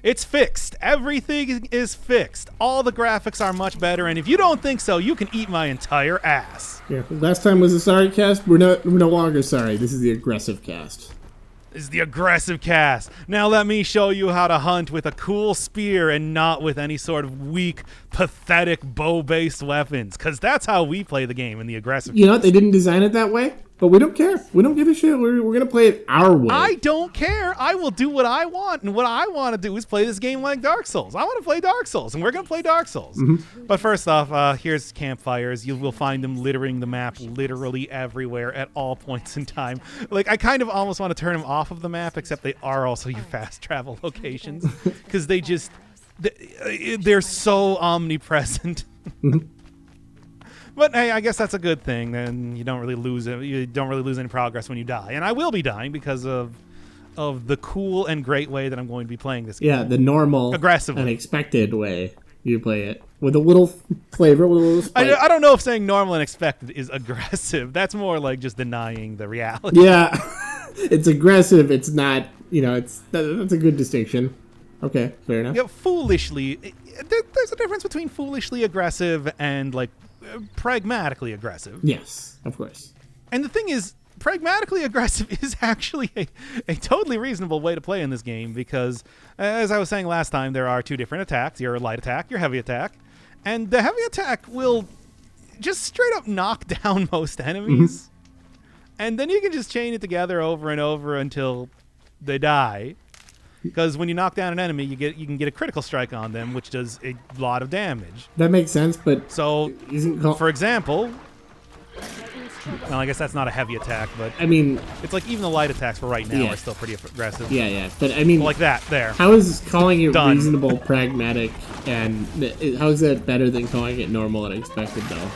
It's fixed. Everything is fixed. All the graphics are much better, and if you don't think so, you can eat my entire ass. Yeah, last time was a sorry cast. We're no longer sorry. This is the aggressive cast. This is the aggressive cast. Now let me show you how to hunt with a cool spear and not with any sort of weak, pathetic bow-based weapons, because that's how we play the game in the aggressive You know cast. what? They didn't design it that way, but we don't care. We don't give a shit. We're going to play it our way. I don't care. I will do what I want, and what I want to do is play this game like Dark Souls. I want to play Dark Souls, and we're going to play Dark Souls. But first off, here's campfires. You will find them littering the map literally everywhere at all points in time. Like, I kind of almost want to turn them off of the map, except they are also your fast travel locations, because they're so omnipresent. But hey, I guess that's a good thing. Then you don't really lose it. You don't really lose any progress when you die. And I will be dying because of the cool and great way that I'm going to be playing this game. Yeah, the normal, aggressively, and expected way you play it with a little flavor, with a little spice. I don't know if saying normal and expected is aggressive. That's more like just denying the reality. Yeah, it's aggressive. It's not. That's a good distinction. Okay, fair enough. Yeah, foolishly. There's a difference between foolishly aggressive and like pragmatically aggressive. Yes, of course. And the thing is, pragmatically aggressive is actually a totally reasonable way to play in this game because, as I was saying last time, there are two different attacks, your light attack, your heavy attack. And the heavy attack will just straight up knock down most enemies. And then you can just chain it together over and over until they die. Because when you knock down an enemy, you can get a critical strike on them, which does a lot of damage. That makes sense, but so, for example, well, I guess that's not a heavy attack, but I mean, it's like even the light attacks for right now are still pretty aggressive. Yeah, but I mean, like that there. How is calling it reasonable, pragmatic, and how is that better than calling it normal and expected, though?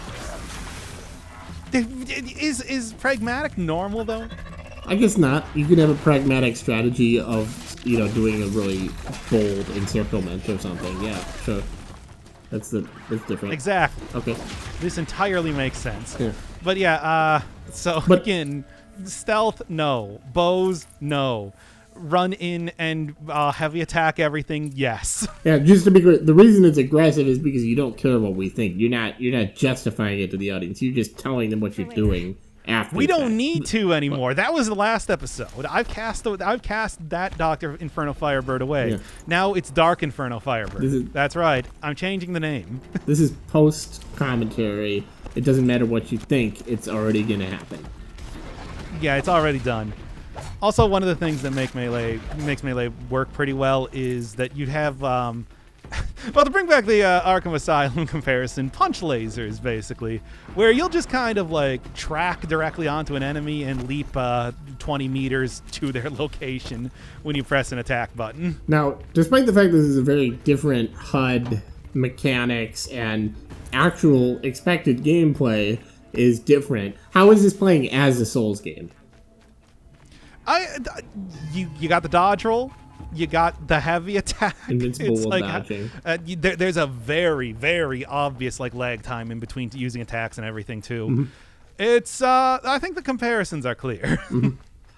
Is pragmatic normal though? I guess not. You can have a pragmatic strategy of doing a really bold encirclement or something. Yeah, sure. That's different. Exactly. Okay. This entirely makes sense. Yeah. But yeah, again, stealth, no. Bows, no. Run in and heavy attack everything, yes. Yeah, just to be clear, the reason it's aggressive is because you don't care what we think. You're not justifying it to the audience. You're just telling them what you're doing. We don't need to anymore. That was the last episode. I've cast that Dr. Inferno Firebird away. Yeah. Now it's Dark Inferno Firebird. That's right. I'm changing the name. This is post commentary. It doesn't matter what you think. It's already going to happen. Yeah, it's already done. Also, one of the things that makes Melee work pretty well is that you'd have well, to bring back the Arkham Asylum comparison, punch lasers, basically, where you'll just kind of, like, track directly onto an enemy and leap 20 meters to their location when you press an attack button. Now, despite the fact this is a very different HUD, mechanics, and actual expected gameplay is different, how is this playing as a Souls game? You got the dodge roll. You got the heavy attack. Invincible dodging. There's a very, very obvious lag time in between using attacks and everything too. Mm-hmm. It's I think the comparisons are clear. Mm-hmm.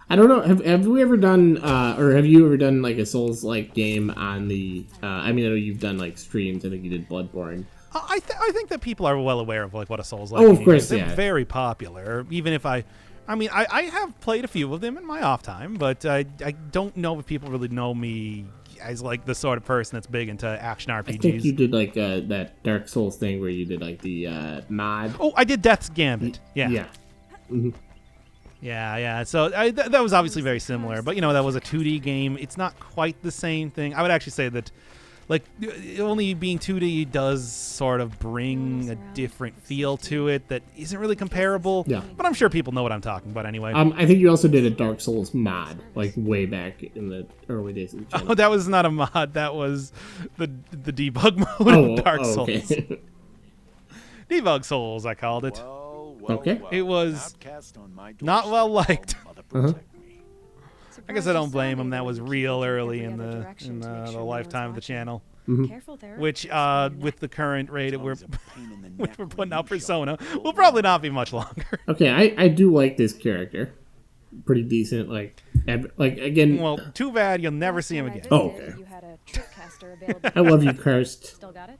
I don't know. Have we ever done or have you ever done a Souls-like game on the? I know you've done streams. I think you did Bloodborne. I think that people are well aware of what a Souls-like game is. Of course, They're yeah. very popular. Even if I have played a few of them in my off time, but I don't know if people really know me as the sort of person that's big into action RPGs. I think you did that Dark Souls thing where you did the mod. Oh, I did Death's Gambit. Yeah. Yeah. Mm-hmm. Yeah. So that was obviously very similar, but that was a 2D game. It's not quite the same thing. I would actually say that only being 2D does sort of bring a different feel to it that isn't really comparable. Yeah. But I'm sure people know what I'm talking about anyway. I think you also did a Dark Souls mod, way back in the early days of the channel. Oh, that was not a mod. That was the debug mode of Dark Souls. Okay. Debug Souls, I called it. Okay. It was not well liked. Uh-huh. I guch I don't blame him. That was real early in the lifetime of the channel. Mm-hmm. Which, with the current rate we're putting out Persona, will probably not be much longer. Okay, I do like this character. Pretty decent. Again. Well, too bad you'll never see him again. Oh, okay. Blaster available. I love you, Cursed. Still got it?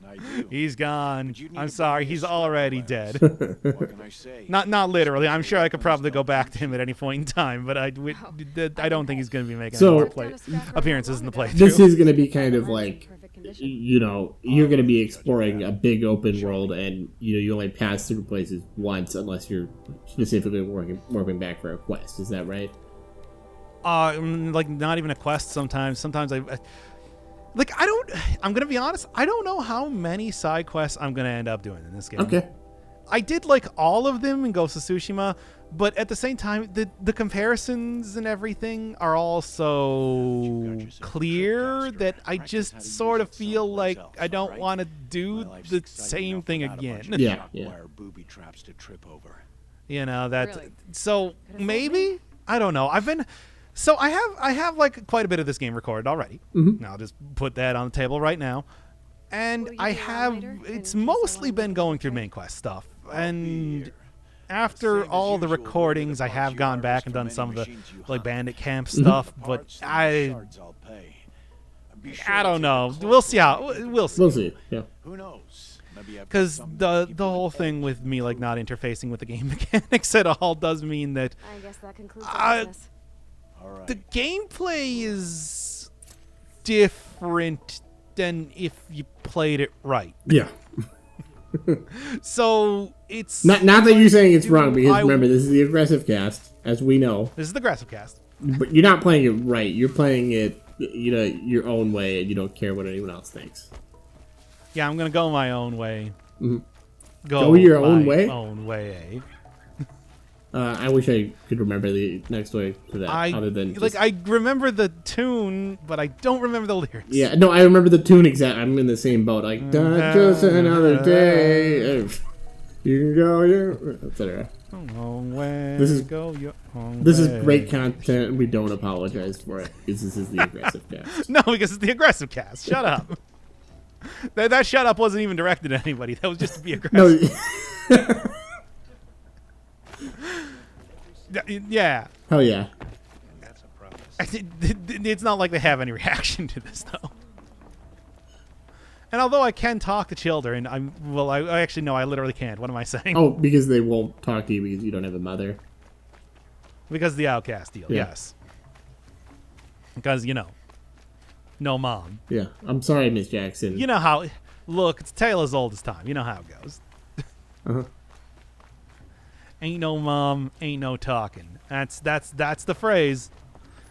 I do. He's gone. But you'd need I'm to sorry. buy He's a already Spyglass. dead. What can I say? Not literally. I'm sure I could probably go back to him at any point in time, but I don't think he's going to be making So- any more appearances in the playthrough. This is going to be kind of like, Perfect condition. you know, you're going to be exploring a big open world, and you only pass through places once unless you're specifically working back for a quest. Is that right? Like not even a quest sometimes. Sometimes I'm gonna be honest, I don't know how many side quests I'm gonna end up doing in this game. Okay. I did like all of them in Ghost of Tsushima, but at the same time, the comparisons and everything are all so clear that I just sort of feel like I don't want to do the same thing again. Yeah. Wire booby traps to trip over. You know, that's Really? so maybe I don't know. I have like quite a bit of this game recorded already. Mm-hmm. I'll just put that on the table right now. And Will you I be around have later in it's case I mostly wanna been do going it? through main quest stuff. I'll be And here. after Same as all the usual, the recordings, I parts have you gone back harvest and from done any some of the machines you like hunt. bandit camp Mm-hmm. stuff, but Parts and I shards I'll pay. And be sure I to don't take a know. close We'll see how look at we'll see. We'll see. Yeah. Who knows? Maybe I've got Because something the to keep the you whole in thing bed. with me like not interfacing with the game mechanics at all does mean that I guess that concludes Uh, our business. All right. the gameplay is different than if you played it right. Yeah. So it's Not that you're saying it's wrong, because I- remember, this is the aggressive cast, as we know. This is the aggressive cast. But you're not playing it right. You're playing it, your own way, and you don't care what anyone else thinks. Yeah, I'm gonna go my own way. Go your own my way? Own way. I wish I could remember the next way for that, I other than like just- I remember the tune, but I don't remember the lyrics. Yeah, no, I remember the tune exact. I'm in the same boat. Like, just another day. You can go, etc. Own way. This is- go your own This is way. great content, and we don't apologize for it, because this is the aggressive cast. No, because it's the aggressive cast. Shut up. That shut up wasn't even directed at anybody. That was just to be aggressive. No, Yeah. hell yeah. That's a promise. It's not like they have any reaction to this, though. And although I can talk to children, I actually no, I literally can't. What am I saying? Oh, because they won't talk to you because you don't have a mother. Because of the outcast deal, Yeah. yes. Because, no mom. Yeah, I'm sorry, Miss Jackson. You know how, look, it's a tale as old as time. You know how it goes. Uh-huh. Ain't no mom, ain't no talking. That's the phrase.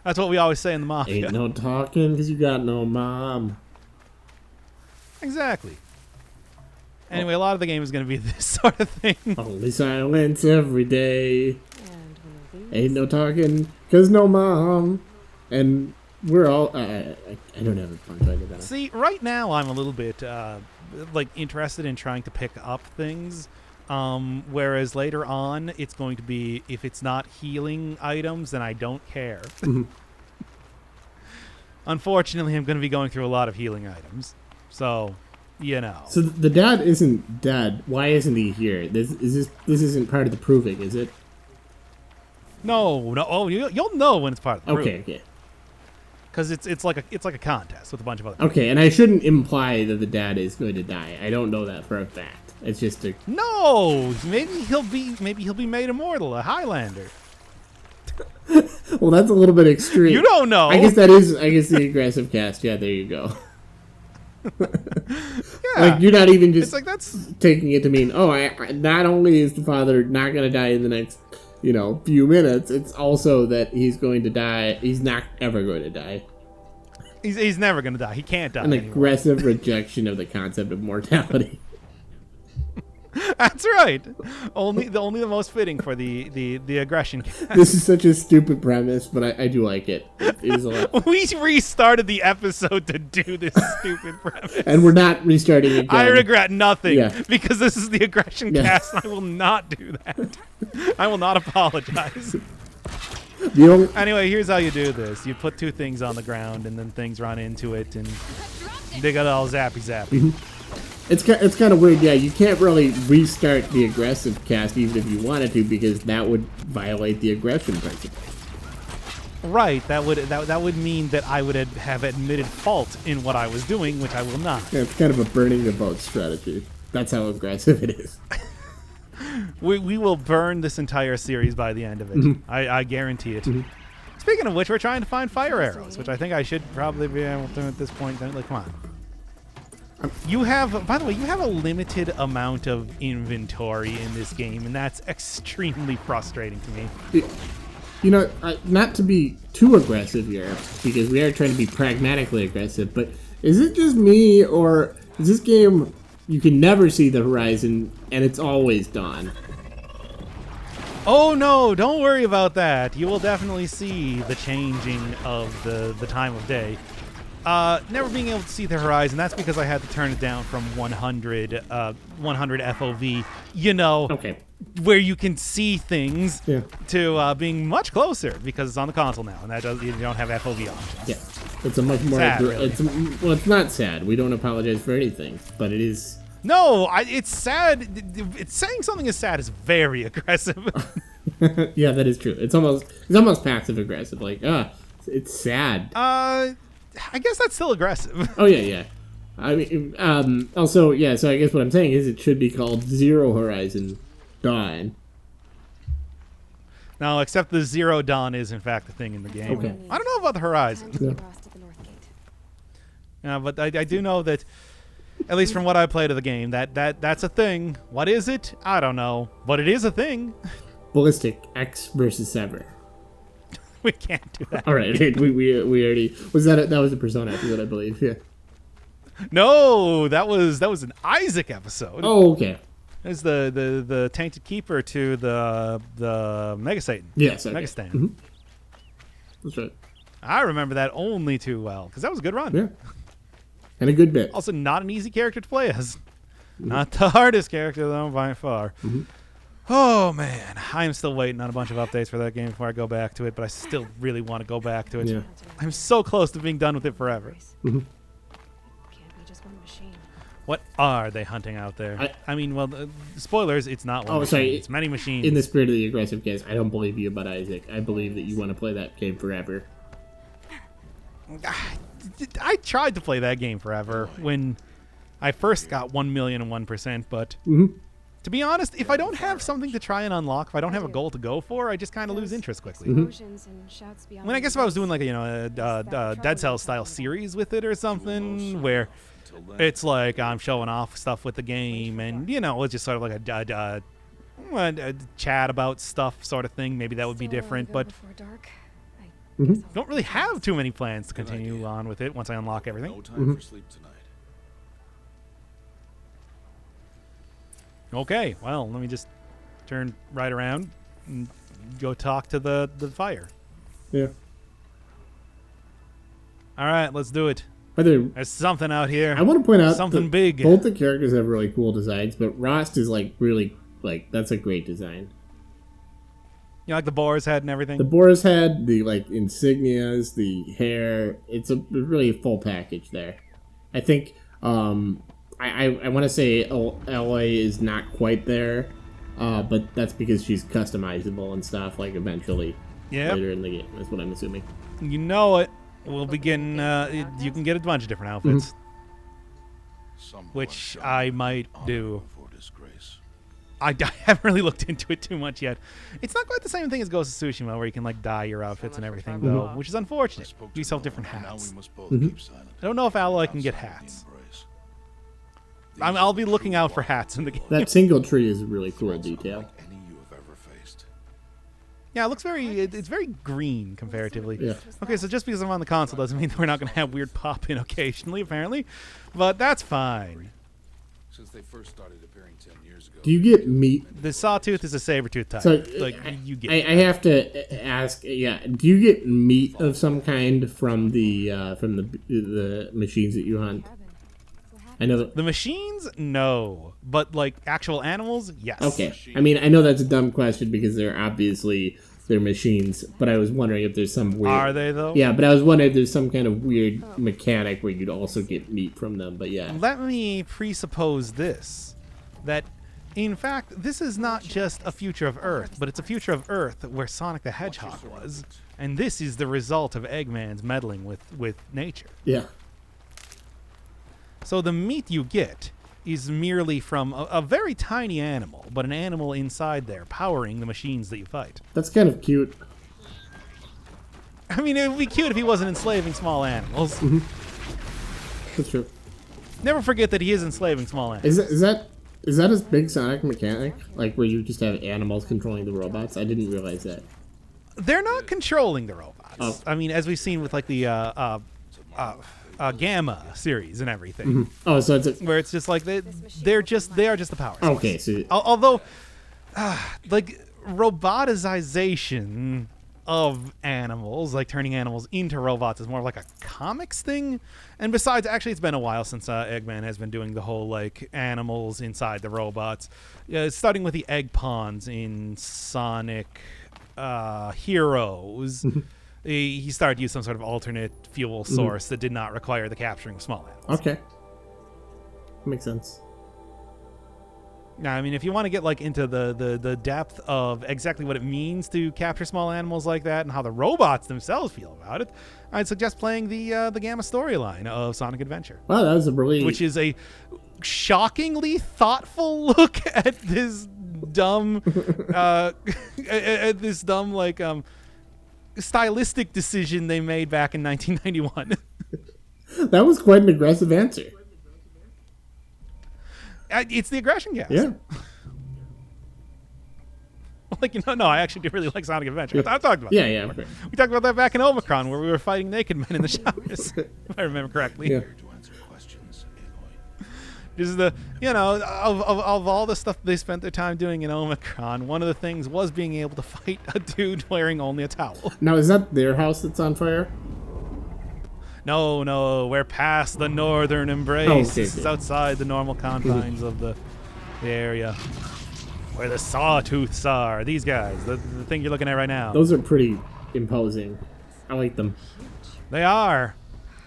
That's what we always say in the mafia. Ain't no talking because you got no mom. Exactly. Anyway, a lot of the game is going to be this sort of thing. Only silence every day. And one of these. Ain't no talking because no mom. And we're all. I don't have a punchline to that. See, right now I'm a little bit interested in trying to pick up things. Whereas later on, it's going to be, if it's not healing items, then I don't care. Unfortunately, I'm going to be going through a lot of healing items. So, So the dad isn't dead. Why isn't he here? This isn't part of the proving, is it? No. Oh, you'll know when it's part of the Okay. Because it's like a contest with a bunch of other. Okay, and I shouldn't imply that the dad is going to die. I don't know that for a fact. It's just a. No, maybe he'll be made immortal, a Highlander. Well, that's a little bit extreme. You don't know. I guess the aggressive cast. Yeah, there you go. Yeah. Like you're not even just It's like that's taking it to mean, oh, not only is the father not going to die in the next, few minutes, it's also that he's going to die. He's not ever going to die. he's never gonna die. He can't die. An anymore. aggressive rejection of the concept of mortality. That's right. Only the most fitting for the aggression cast. This is such a stupid premise, but I do like it. It is a lot. We restarted the episode to do this stupid premise. And we're not restarting again. I regret nothing Yeah. because this is the aggression Yeah. cast. And I will not do that. I will not apologize. The only, Anyway, here's how you do this. You put two things on the ground, and then things run into it, and they got all zappy zappy. it's kind of weird. Yeah, you can't really restart the aggressive cast even if you wanted to, because that would violate the aggression principle. Right, that would mean that I would have admitted fault in what I was doing, which I will not. Yeah, it's kind of a burning the boat strategy. That's how aggressive it is. We will burn this entire series by the end of it. I guarantee it. Speaking of which, we're trying to find fire arrows, which I think I should probably be able to at this point. Like, come on. You have, by the way, you have a limited amount of inventory in this game, and that's extremely frustrating to me. You know, not to be too aggressive here, because we are trying to be pragmatically aggressive, but is it just me, or is this game, you can never see the horizon, and it's always dawn? Oh no, don't worry about that. You will definitely see the changing of the time of day. Never being able to see the horizon, that's because I had to turn it down from 100 FOV, you know, Okay. where you can see things, Yeah. to being much closer because it's on the console now, and that does, you don't have FOV options. Yeah. It's a much more... Sad, really. It's not sad. We don't apologize for anything, but it is... No, it's sad. It's saying something is sad is very aggressive. Yeah, that is true. It's almost passive aggressive. Like, it's sad. I guess that's still aggressive. Oh yeah. I mean, also, yeah. So I guess what I'm saying is it should be called Zero Horizon Dawn. No, except the Zero Dawn is in fact a thing in the game. Okay. I don't know about the horizon. Time to cross to the north gate. Yeah, but I do know that, at least from what I played of the game, that's a thing. What is it? I don't know, but it is a thing. Ballistic X versus Sever. We can't do that. All right, we already was that was a Persona episode, I believe. Yeah. No, that was an Isaac episode. Oh, okay. It's the Tainted Keeper to the Mega Satan. Yes. Okay. Mega Satan. Mhm. That's right. I remember that only too well because that was a good run. Yeah. And a good bit. Also, not an easy character to play as. Not the hardest character though, by far. Oh man, I'm still waiting on a bunch of updates for that game before I go back to it, but I still really want to go back to it. Yeah. I'm so close to being done with it forever. Can't be just one machine. What are they hunting out there? I mean, well, spoilers, it's not one Oh, machine. sorry. It's many machines. In the spirit of the aggressive case, I don't believe you about Isaac. I believe that you want to play that game forever. I tried to play that game forever when I first got 1,000,001%, but to be honest, if I don't have something to try and unlock, if I don't have a goal to go for, I just kind of lose interest quickly. Explosions and shouts I mean, I guess if I was doing like a Dead Cells style series with it or something, where it's like I'm showing off stuff with the game, and it's just sort of like a chat about stuff sort of thing. Maybe that would be different, but Dark. don't really have too many plans to continue on with it once I unlock everything. No time for sleep tonight. Okay, well, let me just turn right around and go talk to the fire. Yeah. All right, let's do it. By the way, There's something out here. I want to point out something that big. Both the characters have really cool designs, but Rost is really that's a great design. You like the boar's head and everything? The boar's head, the insignias, the hair. It's a really full package there. I think I want to say LA is not quite there, but that's because she's customizable and stuff. Like eventually, later in the game, that's what I'm assuming. You know it. We'll be getting. You can get a bunch of different outfits, which I might do. For disgrace. I haven't really looked into it too much yet. It's not quite the same thing as Ghost of Tsushima, where you can dye your outfits and everything, though, which is unfortunate. You sell different hats. Now we must both keep silent. I don't know if Alloy can get hats. I'll be looking out for hats in the game. That single tree is a really cool detail. Any you have ever faced. Yeah, it looks it's very green comparatively. Yeah. Okay, so just because I'm on the console doesn't mean that we're not going to have weird pop-in occasionally, apparently. But that's fine. Since they first started appearing 10 years ago. Do you get meat? The Sawtooth is a saber-tooth type. So you get I have to ask. Yeah, do you get meat of some kind from the machines that you hunt? I know that. the machines, no. But, actual animals, yes. Okay, I mean, I know that's a dumb question because they're machines, but I was wondering if there's some weird. Are they, though? Yeah, but I was wondering if there's some kind of weird mechanic where you'd also get meat from them. But yeah. Let me presuppose this. That In fact, this is not just a future of Earth, but it's a future of Earth where Sonic the Hedgehog was. And this is the result of Eggman's meddling with nature. Yeah. So the meat you get is merely from a very tiny animal, but an animal inside there powering the machines that you fight. That's kind of cute. I mean, it would be cute if he wasn't enslaving small animals. That's true. Never forget that he is enslaving small animals. Is that his big Sonic mechanic? Like where you just have animals controlling the robots? I didn't realize that. They're not controlling the robots. Oh. I mean, as we've seen with like the Gamma series and everything, Oh, so it's a, where it's just like they are just the power source. okay. So Although, like robotization of animals, like turning animals into robots, is more like a comics thing. And besides, actually, it's been a while since Eggman has been doing the whole like animals inside the robots, starting with the egg ponds in Sonic Heroes. He started to use some sort of alternate fuel source that did not require the capturing of small animals. okay. Makes sense. Now, I mean, if you want to get like into the depth of exactly what it means to capture small animals like that and how the robots themselves feel about it, I'd suggest playing the Gamma storyline of Sonic Adventure, Wow, that was a really which is a shockingly thoughtful look at this dumb, like stylistic decision they made back in 1991. that was quite an aggressive answer. It's the aggression gas. Yeah. Like, no, I actually do really like Sonic Adventure. I talked about Yeah, that. yeah. Okay. We talked about that back in Omicron, where we were fighting naked men in the showers, if I remember correctly. Yeah. Here to answer questions, Aloy. This is the, of all the stuff they spent their time doing in Omicron, one of the things was being able to fight a dude wearing only a towel. Now, is that their house that's on fire? No, we're past the northern embrace. Oh, okay, This is okay. outside the normal confines of the area. Where the sawtooths are. These guys, the thing you're looking at right now. Those are pretty imposing. I like them. They are.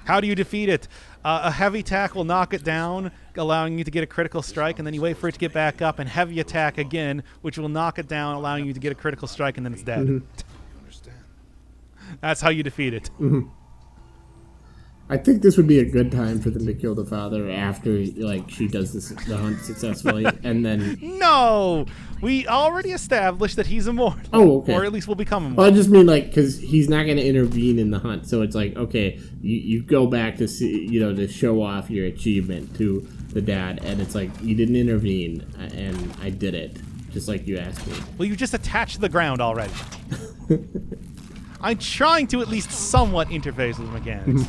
How do you defeat it? A heavy attack will knock it down, allowing you to get a critical strike, and then you wait for it to get back up, and heavy attack again, which will knock it down, allowing you to get a critical strike, and then it's dead. You understand? That's how you defeat it. I think this would be a good time for them to kill the father after, like, she does the hunt successfully, and then. No! We already established that he's immortal. Oh, okay. Or at least will become Well, immortal. I just mean, like, because he's not going to intervene in the hunt, so it's like, okay, you go back to see, to show off your achievement to the dad, and it's like, you didn't intervene, and I did it, just like you asked me. Well, you just attached to the ground already. I'm trying to at least somewhat interface with mechanics.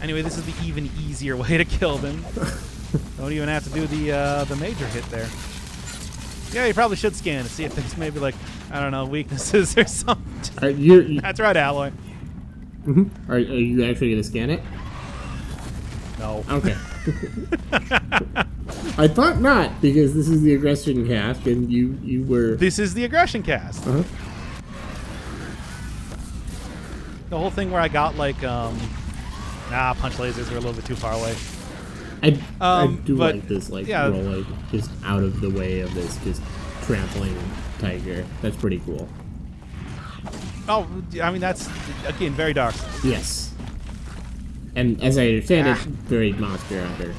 Anyway, this is the even easier way to kill them. Don't even have to do the major hit there. Yeah, you probably should scan to see if there's maybe like, I don't know, weaknesses or something. That's right, Alloy. Are you actually going to scan it? No. Okay. I thought not, because this is the aggression cast, and you were. This is the aggression cast. Uh-huh. The whole thing where I got like, punch lasers were a little bit too far away. I do but, like this, like, yeah. rolling just out of the way of this, just trampling tiger. That's pretty cool. Oh, I mean, that's, again, very Dark Souls. Yes. And as I understand it, very Monster Hunter.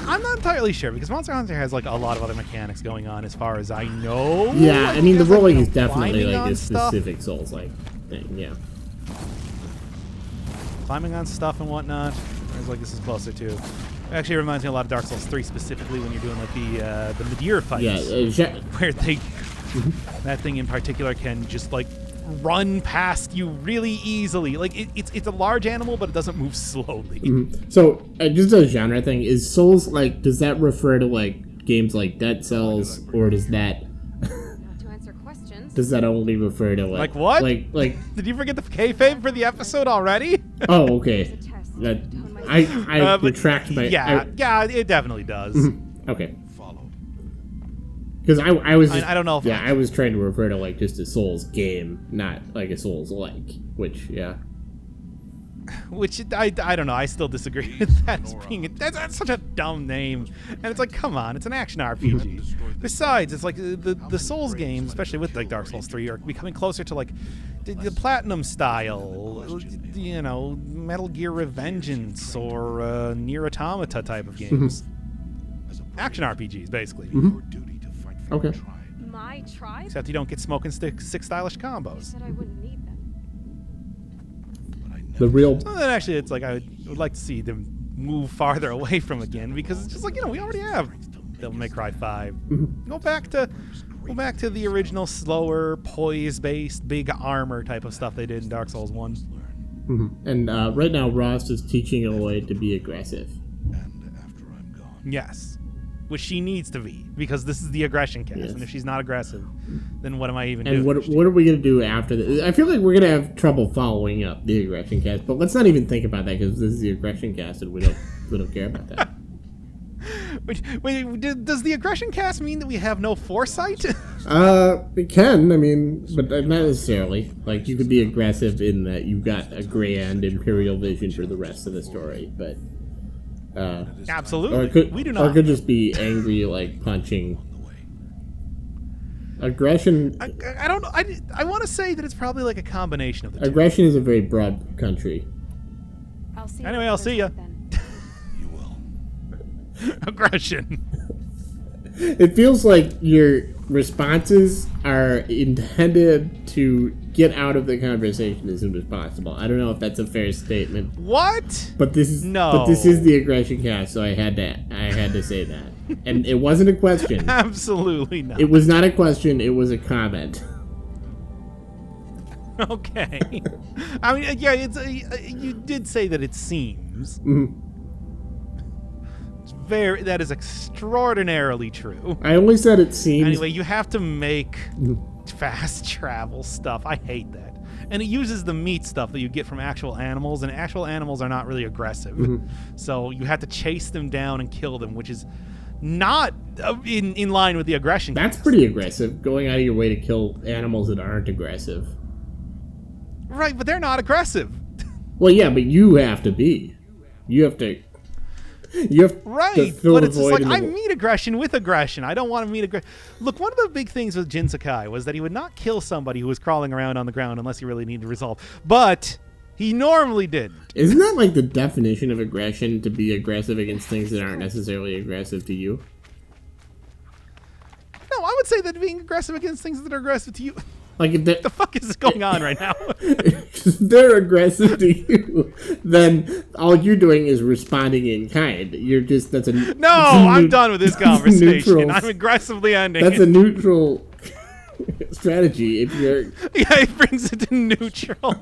I'm not entirely sure, because Monster Hunter has like a lot of other mechanics going on as far as I know. Yeah, I mean, the There's, like, rolling is definitely climbing like on a stuff. specific Souls-like thing, yeah. Climbing on stuff and whatnot. Whereas like this is closer to. It actually reminds me a lot of Dark Souls 3 specifically when you're doing like the Meteor fights. Yeah, Where they that thing in particular can just like run past you really easily. Like it's a large animal, but it doesn't move slowly. So, just a genre thing, is Souls, like, does that refer to, like, games like Dead Cells, or does that Not to answer questions. does that only refer to, Like what? Like, Did you forget the kayfabe for the episode already? oh, okay. It's a test. That, Hone my I But retract my... yeah, it definitely does. Okay. Follow. Because I was just, I don't know if yeah, I was trying to refer to, like, just a Souls game, not like a Souls-like, which, yeah. Which I don't know. I still disagree with that as being that's such a dumb name, and it's like, come on, it's an action RPG. Besides, it's like the Souls games, especially with like Dark Souls 3, are becoming closer to like the Platinum style, you know, Metal Gear Revengeance or Nier Automata type of games. Action RPGs, basically. Okay. My tribe? Except you don't get smoking six stylish You combos. said I wouldn't need them. The real. So then actually, it's like I would like to see them move farther away from again, because it's just like, you know, we already have Devil May Cry 5. Go back to the original slower poise-based big armor type of stuff they did in Dark Souls 1. And right now, Ross is teaching Aloy to be aggressive. And after I'm gone, Yes. Which she needs to be, because this is the aggression cast, Yes. and if she's not aggressive, then what am I even And doing? what are we gonna do after this? I feel like we're gonna have trouble following up the aggression cast, but let's not even think about that because this is the aggression cast, and we don't care about that. Wait, does the aggression cast mean that we have no foresight? It can. I mean, but not necessarily. Like, you could be aggressive in that you got a grand imperial vision for the rest of the story, but Absolutely. or it could, we do or not. it could just be angry, like punching. Aggression. I don't know. I want to say that it's probably like a combination of the two. Aggression is a very broad country. I'll see Anyway, you I'll at the see ya. then. you will. Aggression. It feels like your responses are intended to get out of the conversation as soon as possible. I don't know if that's a fair statement, What? but this is No. But this is the aggression cast, so I had to say that, and it wasn't a question. Absolutely not. It was not a question. It was a comment. Okay. I mean, yeah, you did say that it seems. That is extraordinarily true. I only said it seems. Anyway, you have to make fast travel stuff. I hate that. And it uses the meat stuff that you get from actual animals, and actual animals are not really aggressive. So you have to chase them down and kill them, which is not in line with the aggression. That's cast. pretty aggressive. Going out of your way to kill animals that aren't aggressive. Right, but they're not aggressive. Well, yeah, but you have to be. You have to. You have to Right, fill but the it's just void like, in the I meet aggression with aggression. I don't want to meet aggression. Look, one of the big things with Jin Sakai was that he would not kill somebody who was crawling around on the ground unless he really needed to resolve. But he normally didn't. Isn't that like the definition of aggression, to be aggressive against things that aren't necessarily aggressive to you? No, I would say that being aggressive against things that are aggressive to you. Like if they're, The fuck is going on right now? if they're aggressive to you, then all you're doing is responding in kind. You're just that's a No, I'm done with this conversation. neutral- I'm aggressively ending That's it. a neutral strategy. If you're Yeah, it brings it to neutral.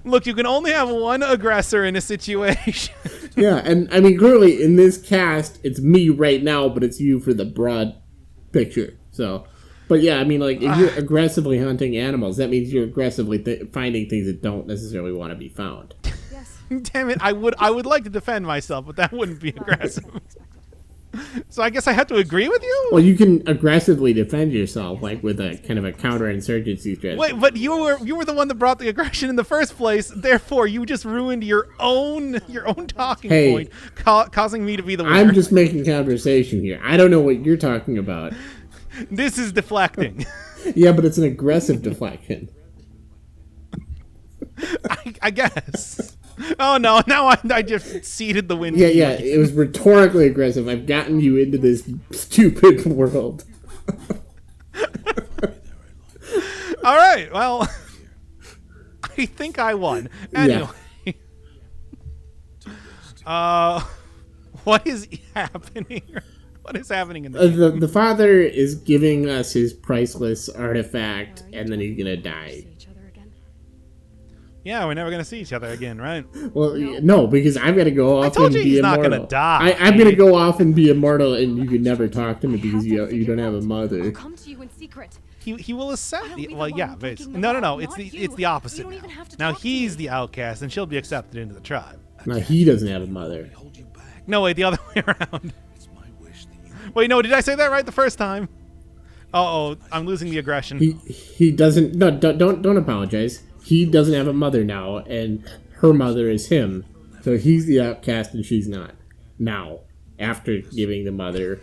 Look, you can only have one aggressor in a situation. yeah, and I mean clearly in this cast it's me right now, but it's you for the broad picture. So. But yeah, I mean, like, if you're aggressively hunting animals, that means you're aggressively finding things that don't necessarily want to be found. Yes. Damn it, I would like to defend myself, but that wouldn't be aggressive. So I guess I have to agree with you? Well, you can aggressively defend yourself, like with a kind of a counterinsurgency strategy. Wait, but you were the one that brought the aggression in the first place. Therefore, you just ruined your own talking Hey. point, causing me to be the winner. I'm just making conversation here. I don't know what you're talking about. This is deflecting. Yeah, but it's an aggressive deflection. I guess. Oh no! Now I just ceded the win. Yeah, yeah, it was rhetorically aggressive. I've gotten you into this stupid world. All right. Well, I think I won. Anyway. What is happening? What is happening in the The father is giving us his priceless artifact, and then he's gonna die. See each other again. Yeah, we're never gonna see each other again, right? Well, no, because I've got to go off told and you be he's not immortal. gonna die. I'm gonna go off and be immortal, and you can never talk to me because you don't have a mother. I'll come to you in secret. He will accept. I'll be the Well, one yeah, breaking basically. the No, law, it's not the you. opposite. You don't Now, even have to now talk to he's me. the outcast, and she'll be accepted into the tribe. Now he doesn't have a mother. Hold you back. No, wait, the other way around. It's my wish that you. Wait, no, did I say that right the first time? Oh, I'm losing the aggression. He doesn't. No, don't apologize. he doesn't have a mother now, and her mother is him. So he's the outcast and she's not. Now, after giving the mother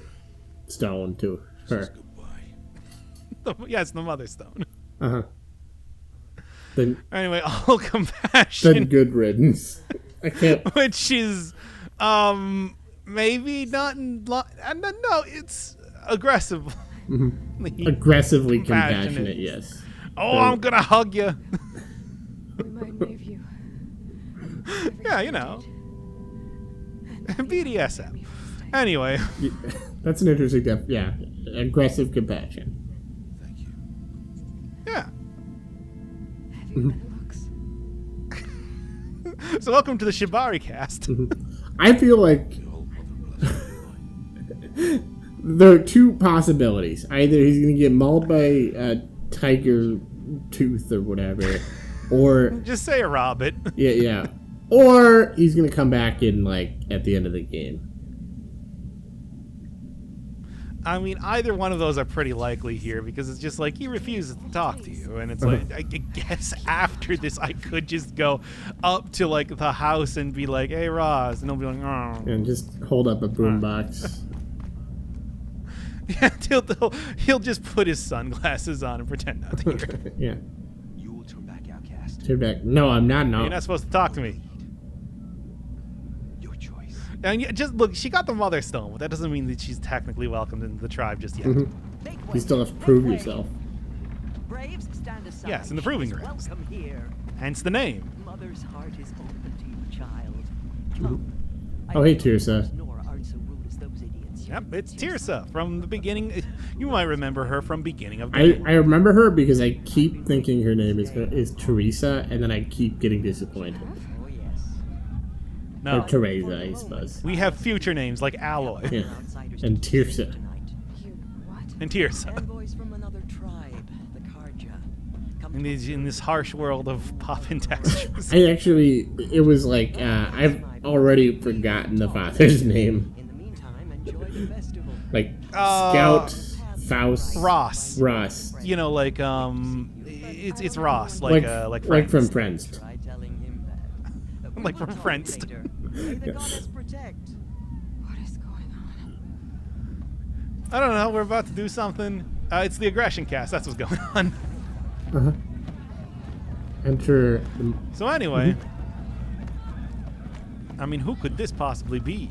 stone to her. Yeah, it's the Mother Stone. Uh-huh. Then, Anyway, all compassion, then good riddance. I can't... which is maybe not in no, it's aggressive. Aggressively Compassionate. compassionate, yes. Oh, I'm gonna hug you. Remind me of you. Yeah, you know. BDSM. Anyway, That's an interesting yeah. Aggressive compassion. Thank you. yeah. Have you better looks? So welcome to the Shibari cast. I feel like The old mother bless there are two possibilities. Either he's going to get mauled by a tiger tooth or whatever, or Just say a Robbit. yeah, or he's going to come back in like at the end of the game. I mean, either one of those are pretty likely here because it's just like he refuses to talk to you, and it's like I guess after this I could just go up to like the house and be like, "Hey, Roz," and he'll be like, "Oh." And just hold up a boombox. Yeah, he'll just put his sunglasses on and pretend not to hear. Yeah. You will turn back, outcast. Turn back. No, I'm not. No. You're not supposed to talk to me. Your choice. And just look, she got the Mother Stone, but that doesn't mean that she's technically welcomed into the tribe just yet. You still have to prove yourself. Braves, stand aside. Yes, in the proving She's grounds. Welcome here. Hence the name. Mother's heart is open to you, child. Come. Oh, hey, Tirsa. Nora aren't so rude as those idiots. Yep, it's Tirsa from the beginning. You might remember her from beginning of the I game. remember her because I keep thinking her name is Teresa, and then I keep getting disappointed. Oh, yes. No, Or Teresa, I suppose. we have future names like Alloy Yeah. Outsiders And to teach Tirsa. tonight. You what? and Tirsa. Envoys from another tribe, the Karja. Come In this harsh world of pop-in textures. I actually, it was like, I've already forgotten the father's name. In the meantime, enjoy the festival. Like, Scout Faust Ross. Ross. You know, like it's Ross, like like from Friends. Friends. Try telling him that. Like from Friends. Later. May the goddess protect. What is going on? I don't know. We're about to do something. It's the aggression cast. That's what's going on. Uh-huh. Enter the... So anyway, I mean, who could this possibly be?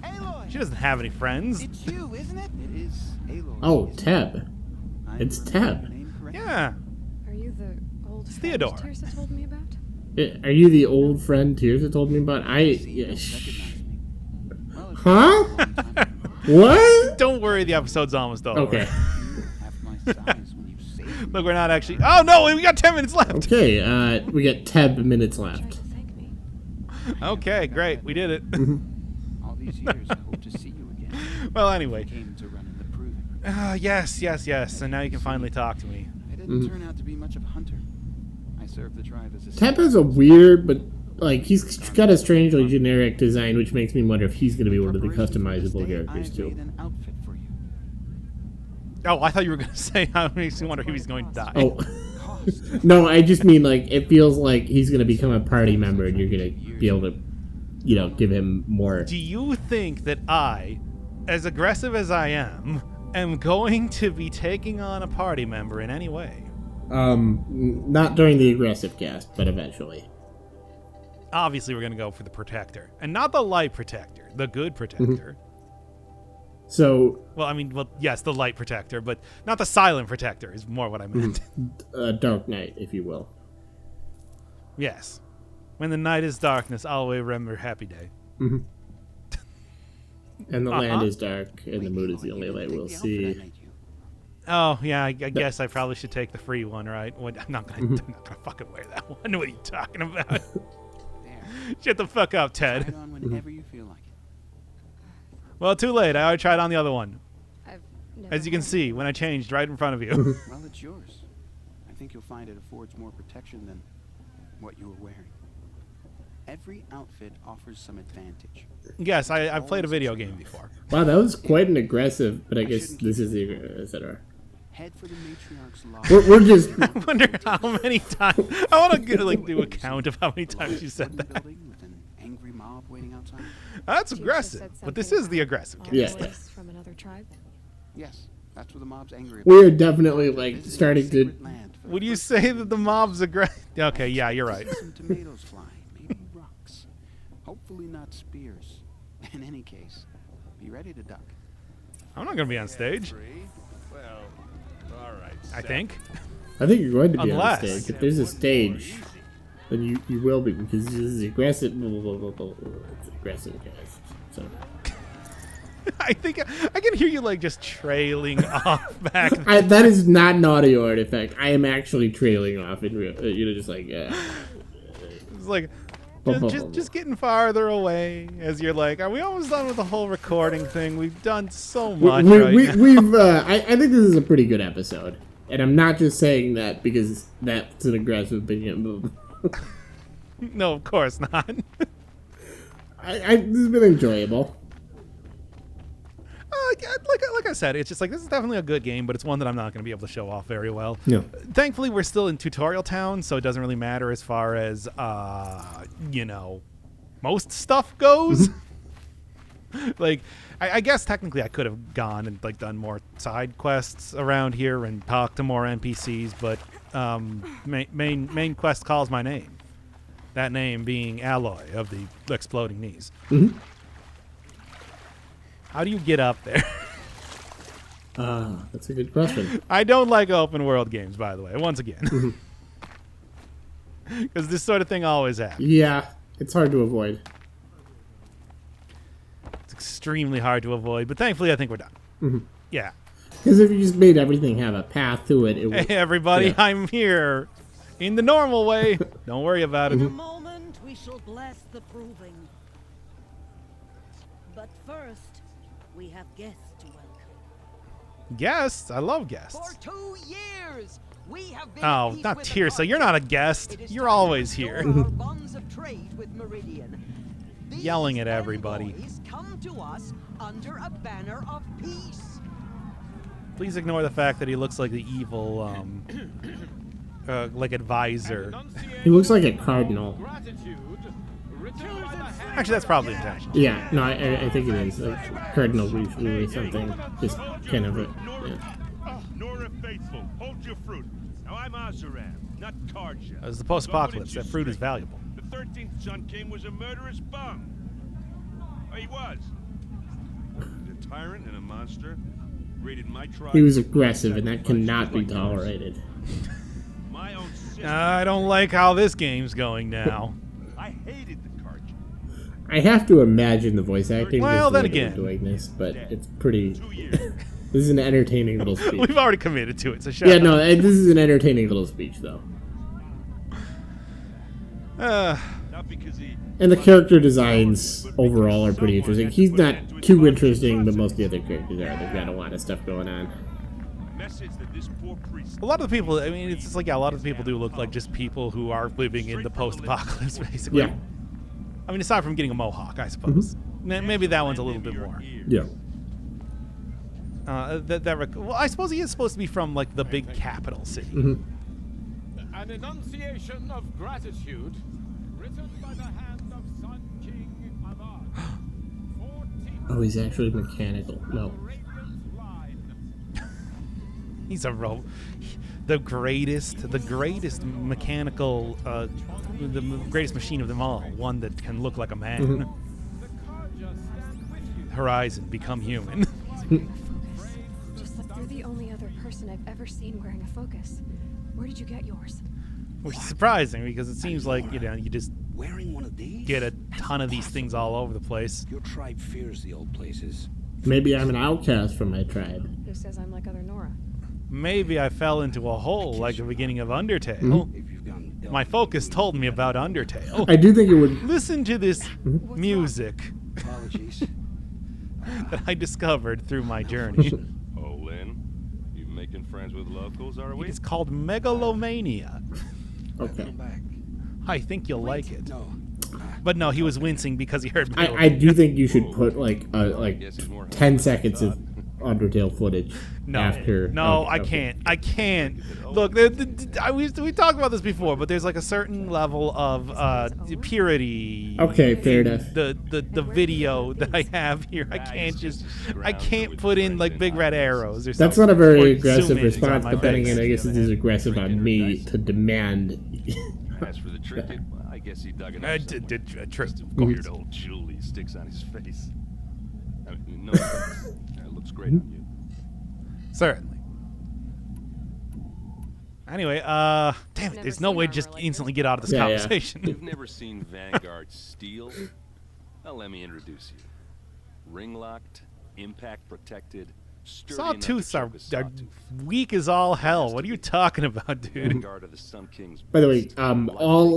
Aloy! She doesn't have any friends. It's you, isn't it? It is Aloy. Oh, isn't it? Teb. I'm It's pronouncing Teb. your name correctly. Yeah. Are you the old friend Theodore. Tirsa told me about? Are you the old friend Tirsa told me about? See, you Yeah, don't recognize me. Well, it's Huh? been a long time. What? Don't worry, the episode's almost over. Okay. Half my size when you saved me. Look, we're not actually. Oh no, we got 10 minutes left. Okay, we got Teb minutes Tried left. to thank me. Okay, great, we did it. All these years, I hope to see you again. Well, anyway. Came to run in the proving. Yes. And now you can finally talk to me. I didn't turn out to be much of a hunter. I served the tribe as a Teb has a weird, but like he's got a strangely generic design, which makes me wonder if he's going to be one of the Preparation for customizable this day, characters I've too. made an outfit for you. Oh, I thought you were going to say how makes me wonder if he's going to die. Oh, Cost. no, I just mean like it feels like he's going to become a party member, and you're going to be able to, give him more. Do you think that I, as aggressive as I am going to be taking on a party member in any way? Not during the aggressive cast, but eventually. Obviously, we're going to go for the protector. And not the light protector, the good protector. So, Well, yes, the light protector, but not the silent protector is more what I meant. Dark Knight, if you will. Yes. When the night is darkness, I'll always remember happy day. And the land Uh-huh. is dark, and the moon is the only light we'll see. Oh, yeah, I guess I probably should take the free one, right? I'm not gonna fucking wear that one. What are you talking about? There. Shut the fuck up, Try Ted. it on whenever you feel like it. Well, too late. I already tried on the other one. I've never As you can worn see, when I changed right in front of you. Well, it's yours. I think you'll find it affords more protection than what you were wearing. Every outfit offers some advantage. Yes, I've played a video game before. Wow, that was quite an aggressive, but I guess this is the etc. Head for the matriarch's lodge. We're just I wonder how many times. I want to like do a count of how many times you said Wooden that. building with an angry mob waiting outside. That's You just aggressive, said but this something is the about aggressive all case. Yeah. boys from another tribe. Yes, that's what the mob's angry about. we are definitely like Visiting starting to. sacred land for the Would you first say that the mob's aggressive? Okay, yeah, you're right. See some tomatoes flying, maybe rocks. Hopefully not spears. In any case, be ready to duck. I'm not gonna be on stage. Well, all right. I think. I think you're going to be Unless- on the stage. If there's a stage, then you will be because this is aggressive. It's aggressive, guys. So I think I can hear you like just trailing off back. that is not an audio artifact. I am actually trailing off in real. Just like. It's like just getting farther away as you're like, are we almost done with the whole recording thing? We've done so much. right now. We've. I think this is a pretty good episode, and I'm not just saying that because that's an aggressive opinion. No, of course not. This has been enjoyable. Yeah, like I said, it's just like this is definitely a good game, but it's one that I'm not going to be able to show off very well. No. Thankfully, we're still in tutorial town, so it doesn't really matter as far as most stuff goes. Like, I guess technically I could have gone and like done more side quests around here and talked to more NPCs, but main quest calls my name. That name being Alloy of the Exploding Knees. Mhm. How do you get up there? That's a good question. I don't like open world games, by the way, once again. Because this sort of thing always happens. Yeah, it's hard to avoid. It's extremely hard to avoid, but thankfully I think we're done. Yeah. Because if you just made everything have a path to it, it would. Hey, everybody, Yeah. I'm here in the normal way. Don't worry about In it. a moment, we shall bless the proving. But first, we have guests to welcome. Guests? I love guests. For 2 years, we have been Oh, at peace not with the Tirsa. You're not a Guardians. guest. It is You're time to always here. restore our bonds of trade with Meridian. These Yelling at everybody. envoys come to us under a banner of peace. Please ignore the fact that he looks like the evil, like advisor. He looks like a cardinal. Actually, that's probably intentional. Yeah, no, I think it is. Like Cardinal Richelieu or something. Just kind of a. Yeah. Nora Faithful, hold your fruit. Now I'm Azaram, not Karja. As the post-apocalypse, that fruit is valuable. The 13th Sun King was a murderous bum. Oh, he was. A tyrant and a monster. Raided my tribe. He was aggressive, and that cannot be tolerated. My own sister. I don't like how this game's going now. I hated the Karja. I have to imagine the voice acting. Well, is the then way they're again. doing this, but it's pretty. 2 years. This is an entertaining little speech. We've already committed to it, so shut Yeah, up. no, this is an entertaining little speech, though. Not because he. And the character designs overall are pretty interesting. He's not too interesting, but most of the other characters are. They've got a lot of stuff going on. Message that this poor priest. A lot of the people, I mean, it's just like, yeah, a lot of the people do look like just people who are living in the post-apocalypse, basically. Yeah. I mean, aside from getting a mohawk, I suppose. Maybe that one's a little bit more. Yeah. Well, I suppose he is supposed to be from, like, the big capital city. Mm-hmm. An enunciation of gratitude written by the hand of Sun King Avad. 14 Oh, he's actually mechanical. No. radiant line. He's a the greatest mechanical, the greatest machine of them all. One that can look like a man. Mm-hmm. The Karja stand with you. Horizon, become human. Just like you're the only other person I've ever seen wearing a focus. Where did you get yours? Which is surprising because it seems like, you know, you just Wearing one of these? get a ton of these things all over the place. Your tribe fears the old places. Maybe I'm an outcast from my tribe. Who says I'm like other Nora? Maybe I fell into a hole like the beginning of Undertale. Mm-hmm. If you've gone My focus told me about Undertale. I do think it would. Listen to this music apologies. that I discovered through my journey. Oh, Lynn, you making friends with locals, are we? It's called Megalomania. Okay. Come back. I think you'll like it. No. But no, he was wincing because he heard I do think you should put like Guess it's more 10 seconds of Undertale footage No, after. no, Okay, I okay. can't. I can't. Look, we talked about this before, but there's like a certain level of purity. Okay, fair in enough. The video that I have here, I can't put in like big red arrows or something. That's not a very or aggressive zoom ins on response, my but then face. again, I guess it is aggressive on me to demand. As for the trinket, well, I guess he dug it I up did- somewhere. did- true. Just a weird old jewel he sticks on his face. I mean, no offense. It looks great on you. Certainly. Anyway, damn it, Never there's no seen way to armor just like instantly this. get out of this Yeah, yeah. conversation. You've never seen Vanguard Steel? Well, let me introduce you. Ring-locked, impact-protected, sturdy enough to Sawtooths are choke a sawtooth. weak as all hell. What are you talking about, dude? Vanguard of the Sun King's By the way, beast, all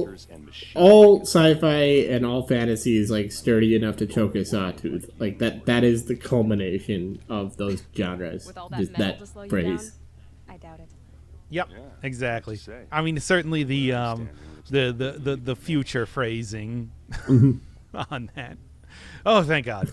bloodtakers and machine all breakers. sci-fi and all fantasy is like sturdy enough to choke a sawtooth. Like that is the culmination of those genres. With all that Just metal that to slow you phrase. down? I doubt it. Yep, Yeah, exactly. what's to say? I mean, certainly the understand. the future phrasing Mm-hmm. on that. Oh, thank God.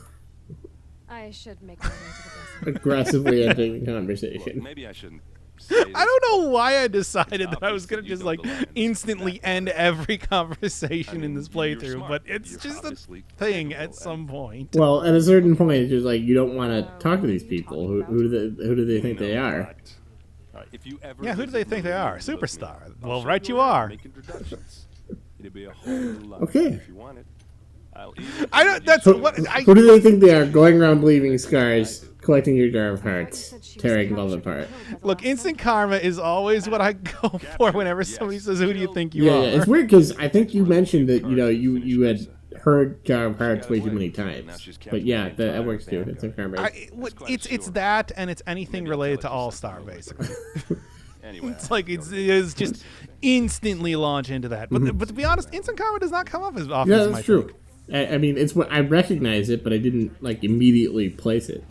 I should make my way to the vessel. Aggressively ending the Look, conversation. maybe I shouldn't say this, I don't know but why I decided it's that I was obvious gonna that you just know like the land instantly that end well. every I conversation in mean, this you're playthrough, smart. but it's You're just a obviously thing capable, at some and point. Well, at a certain point, it's just like you don't want to talk to these people. Who do they think they know are? what? If you ever Yeah, who do they visit think they Maroon, are? let me- Superstar. I'll Well, show right you around, are. Make introductions. It'd be a whole new life. Okay. If you want it, I'll even I don't. give you That's some- what I. Who do they think they are? Going around leaving scars, collecting your jar of hearts, tearing love apart. Look, instant karma is always what I go for whenever somebody Yes. says, "Who do you think you Yeah, are?" yeah, it's weird because I think you mentioned that you had heard jar of hearts way too many times. But yeah, that works too. It's a karma. It's that, and it's anything related to All Star, basically. Anyway, It's like it's just instantly launch into that. But to be honest, instant karma does not come up as often Yeah, as you that's might true. think. I mean, it's what I recognize it, but I didn't like immediately place it.